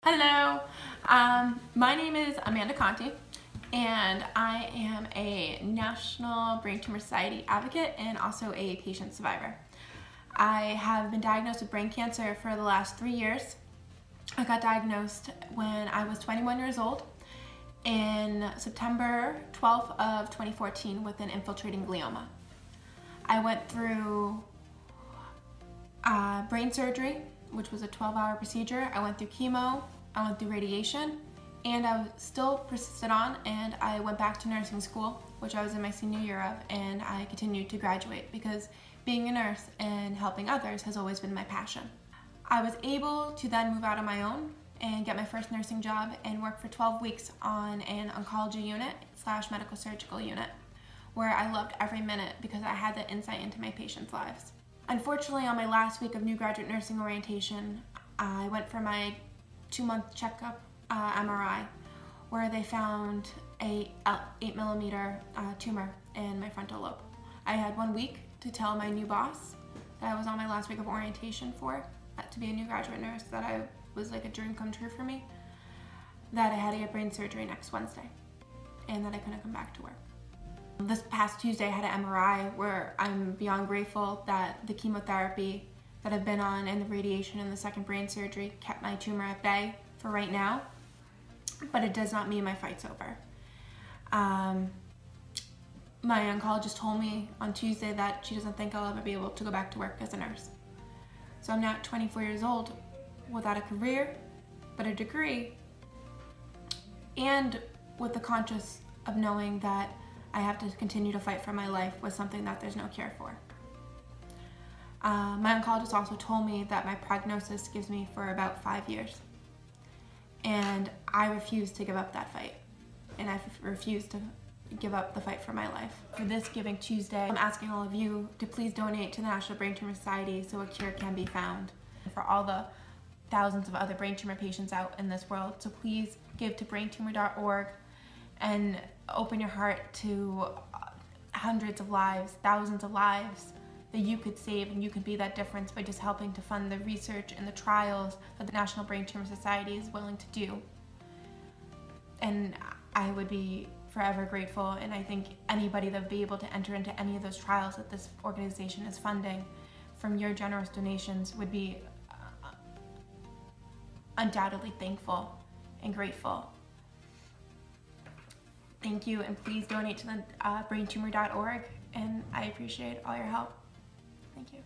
Hello, my name is Amanda Conte, and I am a National Brain Tumor Society advocate and also a patient survivor. I have been diagnosed with brain cancer for the last 3 years. I got diagnosed when I was 21 years old in September 12th of 2014 with an infiltrating glioma. I went through brain surgery, which was a 12-hour procedure. I went through chemo, I went through radiation, and I still persisted on, and I went back to nursing school, which I was in my senior year of, and I continued to graduate because being a nurse and helping others has always been my passion. I was able to then move out on my own and get my first nursing job and work for 12 weeks on an oncology unit / medical surgical unit, where I loved every minute because I had the insight into my patients' lives. Unfortunately, on my last week of new graduate nursing orientation, I went for my 2-month checkup MRI, where they found a 8mm tumor in my frontal lobe. I had 1 week to tell my new boss that I was on my last week of orientation for, to be a new graduate nurse, that I was like a dream come true for me, that I had to get brain surgery next Wednesday, and that I couldn't come back to work. This past Tuesday I had an MRI where I'm beyond grateful that the chemotherapy that I've been on and the radiation and the second brain surgery kept my tumor at bay for right now, but it does not mean my fight's over. My oncologist told me on Tuesday that she doesn't think I'll ever be able to go back to work as a nurse. So I'm now 24 years old without a career, but a degree, and with the conscious of knowing that I have to continue to fight for my life with something that there's no cure for. My oncologist also told me that my prognosis gives me for about 5 years. And I refuse to give up that fight. And I refuse to give up the fight for my life. For this Giving Tuesday, I'm asking all of you to please donate to the National Brain Tumor Society so a cure can be found. And for all the thousands of other brain tumor patients out in this world, so please give to braintumor.org and open your heart to hundreds of lives, thousands of lives that you could save, and you could be that difference by just helping to fund the research and the trials that the National Brain Tumor Society is willing to do. And I would be forever grateful, and I think anybody that would be able to enter into any of those trials that this organization is funding from your generous donations would be undoubtedly thankful and grateful. Thank you, and please donate to the braintumor.org, and I appreciate all your help. Thank you.